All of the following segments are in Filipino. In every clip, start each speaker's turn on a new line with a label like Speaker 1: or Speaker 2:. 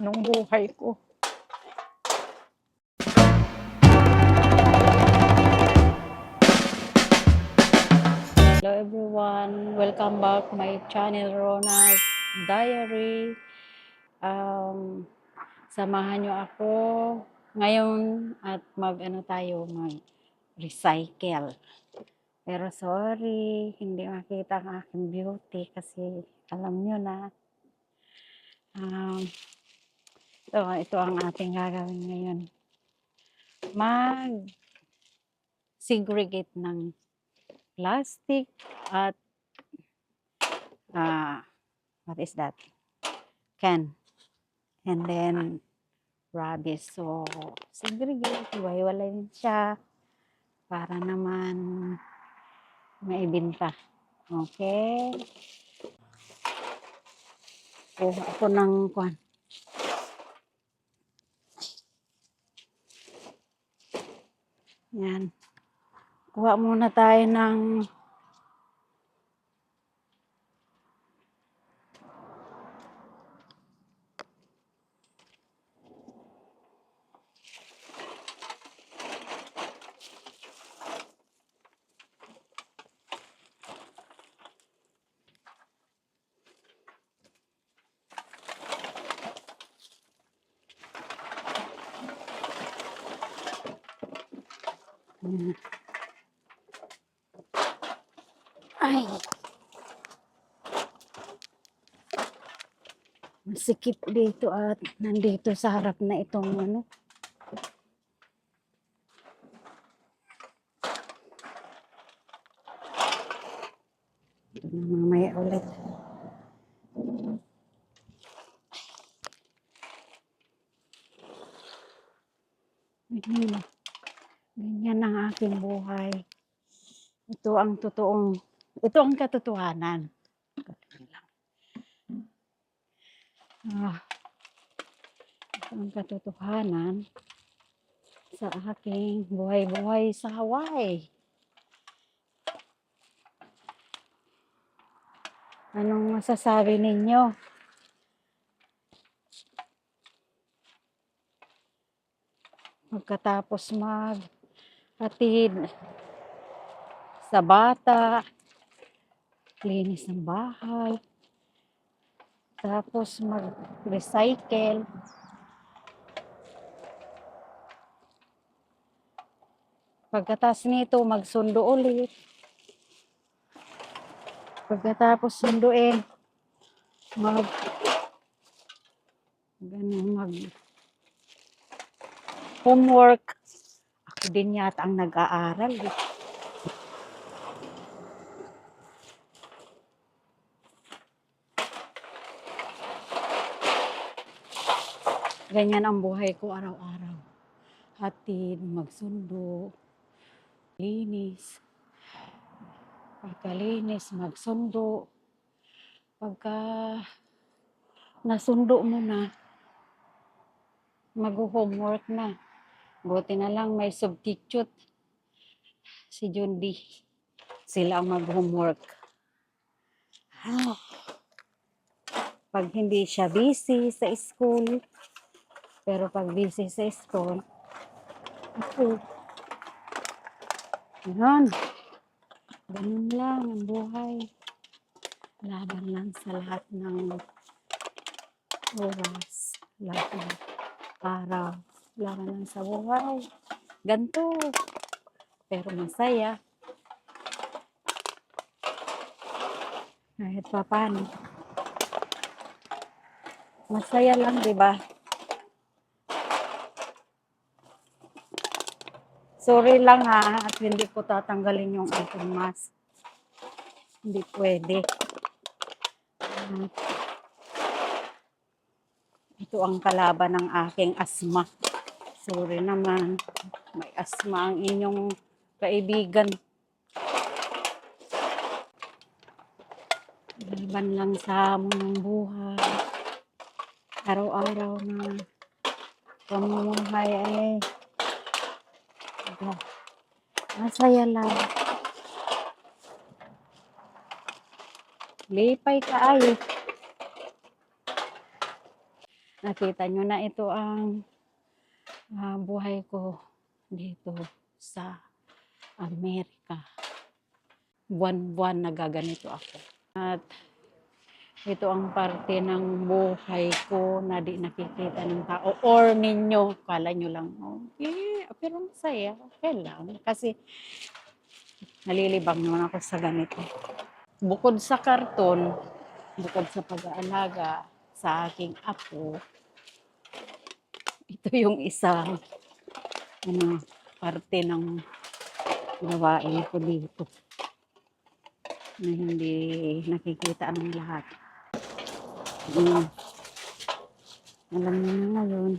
Speaker 1: ng buhay ko. Hello everyone, welcome back to my channel Rona's Diary. Samahan nyo ako ngayon at mag-recycle. Pero sorry, hindi makita ang aking beauty kasi alam nyo na. Ito ang ating gagawin ngayon. Mag-segregate ng plastic at what is that? Can. And then rubbish. So, segregate, iwalay siya para naman maibenta. Okay? Kuha ako ng kwan. Yan. Kuha muna tayo ng ay masikip dito at nandito sa harap na itong ano. Ito na mamaya ulit. Ganyan ang aking buhay. Ito ang katotohanan. Ito ang katotohanan sa aking buhay-buhay sa Hawaii. Anong masasabi ninyo? Pagkatapos maghatid sa bata, linis ng bahay, tapos mag-recycle, pagkatapos nito magsundo ulit, pagkatapos sunduin, mag homework. Ako din yata ang nag-aaral. Ganyan ang buhay ko araw-araw. Hatid, magsundo, linis. Pagkalinis, magsundo. Pagka nasundo mo na, mag-homework na. Buti na lang may substitute. Si Jundi. Sila ang mag-homework. Pag hindi siya busy sa school, pero pag busy sa school, ako. Ganun lang ang buhay. Laban lang sa lahat ng oras, lahat ng araw. Laban lang sa buhay. Ganto. Pero masaya. Kahit pa paano. Masaya lang, di ba? Sorry lang at hindi ko tatanggalin yung aking mask. Hindi pwede. Ito ang kalaban ng aking asma. Sorry naman. May asma ang inyong kaibigan. Laban lang sa hamon ng buhay. Araw-araw na pamumuhay ay masaya lang. Lipay ka ay. Nakita nyo na ito ang buhay ko dito sa Amerika. Buwan-buwan nagaganito ako. At ito ang parte ng buhay ko na di nakikita ng tao or ninyo. Kala nyo lang, okay, pero masaya. Okay lang. Kasi nalilibang naman ako sa ganito. Bukod sa karton, bukod sa pag-aalaga sa aking apo, ito yung isang parte ng gawain ko dito na hindi nakikita ng lahat. Alam niyo na ngayon.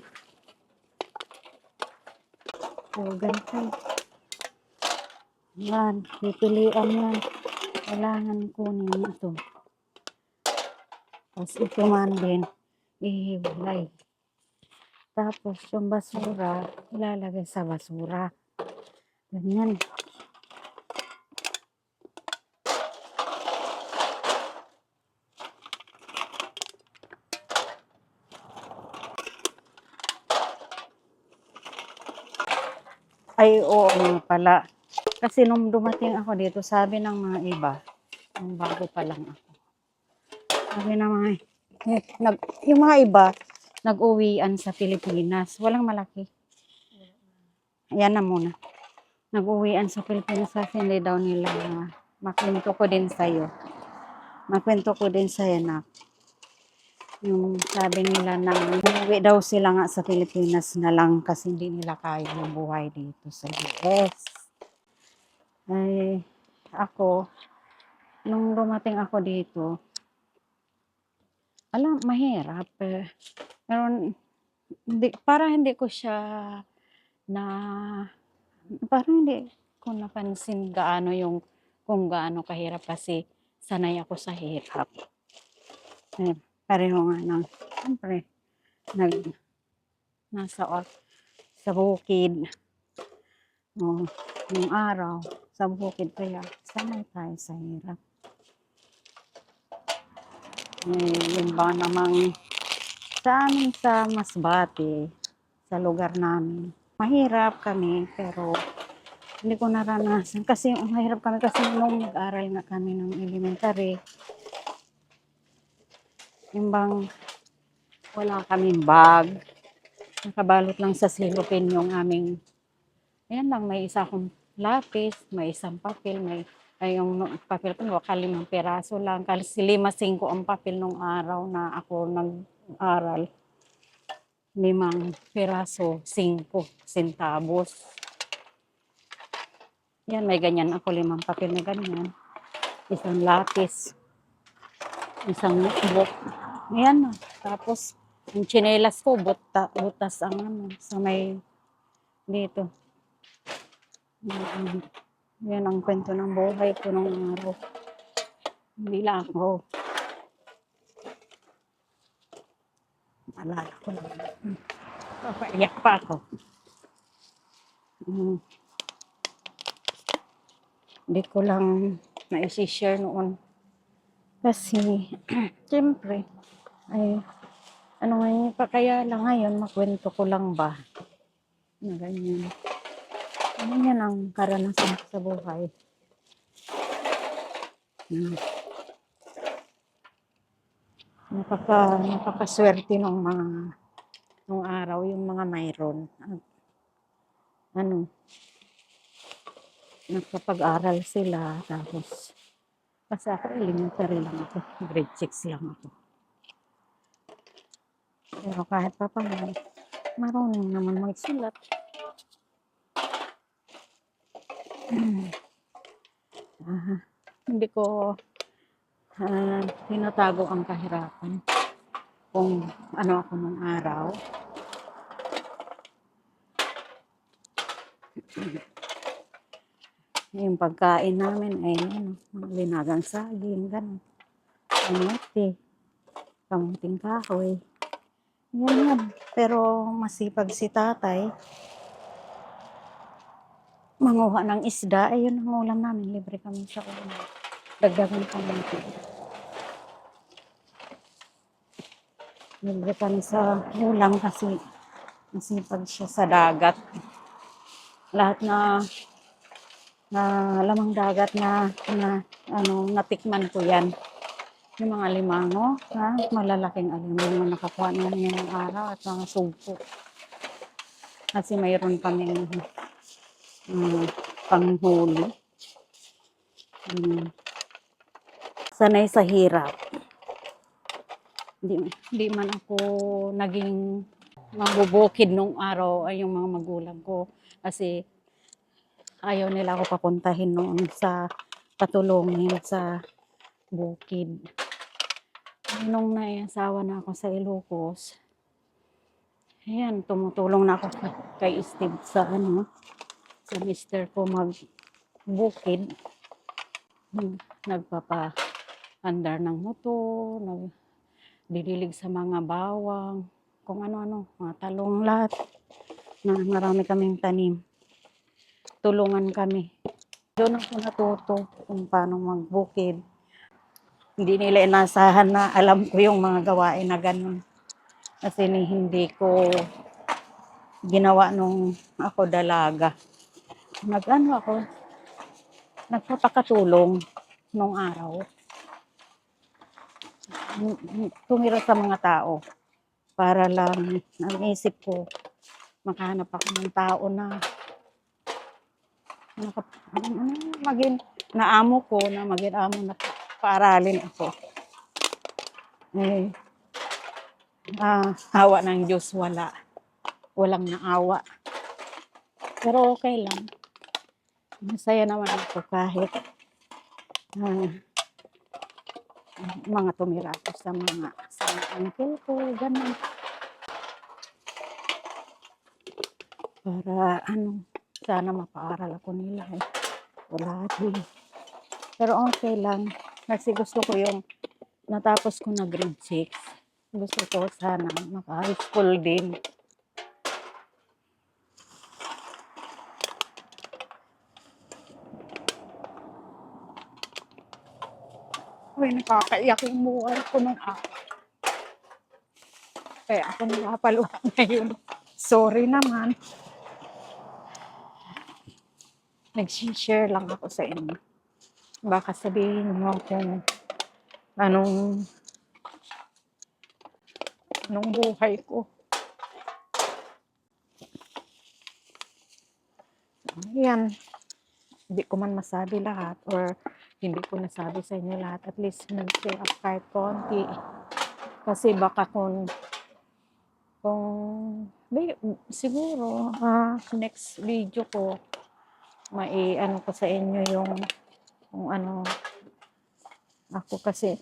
Speaker 1: So, ganito. Yan, pipilian yan. Kailangan kunin ito. Tapos ito man din, ihiwalay. Tapos yung basura, ilalagay sa basura. Ganyan. Ay, oo nga pala. Kasi nung dumating ako dito, sabi ng mga iba, nung bago pa lang ako. Sabi ng mga, yung mga iba, nag-uwian sa Pilipinas. Walang malaki. Ayan na muna. Nag-uwian sa Pilipinas kasi hindi daw nila makwento ko din sa'yo. Makwento ko din sa'yo na yung sabi nila na umuwi daw sila nga sa Pilipinas na lang kasi hindi nila kaya yung buhay dito sa US. Ay, ako, nung dumating ako dito, alam, mahirap. Pero parang hindi ko siya na, parang hindi ko napansin gaano yung, kung gaano kahirap kasi sanay ako sa hirap. Pareho nga ng, siyempre, sa bukid. Nung araw, sa bukid kaya sanay tayo sa hirap. Yun ba namang sa amin sa Masbate, sa lugar namin, mahirap kami pero hindi ko naranasan. Kasi mahirap kami kasi nung nag-aral nga kami ng elementary, yung bang wala kaming bag, nakabalot lang sa silopin yung aming, ayan lang, may isa akong lapis, may isang papel, ay yung papel ko, 5 peraso lang, kasi 5-5 ang papel nung araw na ako nag-aral. 5 peraso, 5 centavos. Yan, may ganyan ako, 5 papel na ganyan. Isang lapis, isang notebook. Ayan na. Tapos, yung tsinelas ko, butas ang sa may dito. Yan ang kwento ng buhay ko nung araw. Hindi lang ako. Alala ko lang. Papaiyak pa ako. Hindi ko lang na-share noon. Kasi, siyempre, ay, ano ngayon pa kaya lang ngayon, makwento ko lang ba? Na ganyan. Yan ang karanasan sa buhay. Napakaswerte nung araw, yung mga mayroon. Nagpapag-aral sila, tapos, kasi ako elementary lang ako, grade 6 lang ako. Pero kahit pa paano, marunong naman magsulat. Hindi ko tinatago ang kahirapan kung ano ako nung araw. Yung pagkain namin ay mga linagang saging, gano'n. Kamuting kahoy. Yan. Pero masipag si tatay. Manguha ng isda, ayun ang ulam namin. Libre kami sa ulam. Dagdagan kami. Libre kami sa ulam kasi masipag siya sa dagat. Lahat na lamang dagat na natikman ko yan. Yung mga alimango, malalaking alimango nakakuha na ngayong araw at mga sugpo. Kasi mayroon kaming panghuli. Sanay sa hirap. Hindi man ako naging mabubukid nung araw ay yung mga magulang ko. Kasi ayaw nila ako papuntahin noon sa patulungin sa bukid. Nung naiasawa na ako sa Ilocos, ayan, tumutulong na ako kay Steve sa mister ko magbukid. Nagpapa-andar ng motor, nagdidilig sa mga bawang, kung ano-ano, mga talong lahat. Na marami kaming tanim. Tulungan kami. Doon ako natuto kung paano magbukid. Hindi nila inasahan na alam ko yung mga gawain na ganun. Kasi hindi ko ginawa nung ako dalaga. Nagpapakatulong nung araw. Tumira sa mga tao. Para lang, ang isip ko, makahanap ako ng tao na maging naamo ko na maging amo na paaralin ako. Hawa ng Diyos walang naawa. Pero okay lang. Masaya naman ako kahit mga tumira ako sa mga uncle ko, ganun. Para sana mapaaral ako nila wala din. Pero okay lang. Kasi gusto ko yung natapos ko na grade 6. Gusto ko sana maka-high school din. Uy, nakakaiyak yung buhay ko nung ako. Kaya ako nakapaluha ngayon. Sorry naman. Nag-share lang ako sa inyo. Baka sabihin mo kung anong buhay ko. Yan. Hindi ko man masabi lahat or hindi ko nasabi sa inyo lahat. At least nag-share up kahit konti. Kasi baka kung siguro next video ko ko sa inyo yung kung ano ako kasi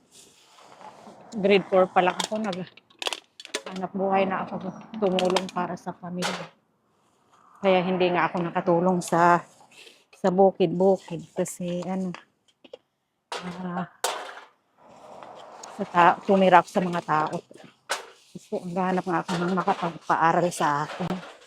Speaker 1: grade 4 pa lang ako naghanap buhay na ako tumulong para sa pamilya. Kaya hindi nga ako nakatulong sa bukid-bukid kasi tumirap sa mga tao. Gusto hanap nga ako ng makapagpaaral sa akin.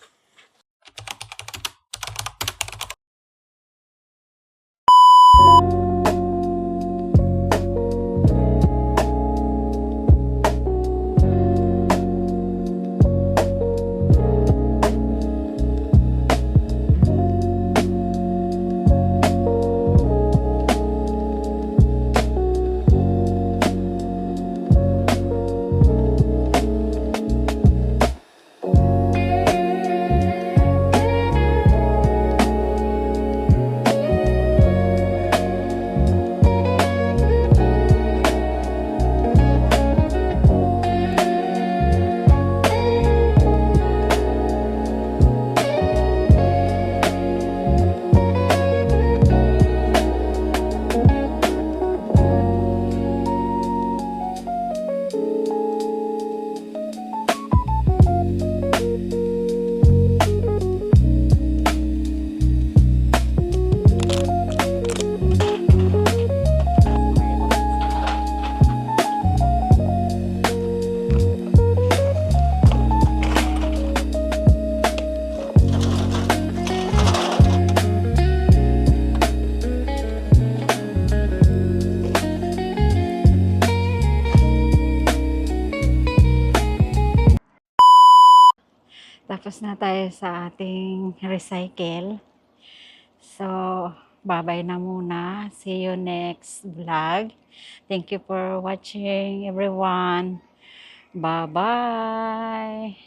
Speaker 1: Tapos na tayo sa ating recycle. So, bye-bye na muna. See you next vlog. Thank you for watching, everyone. Bye-bye.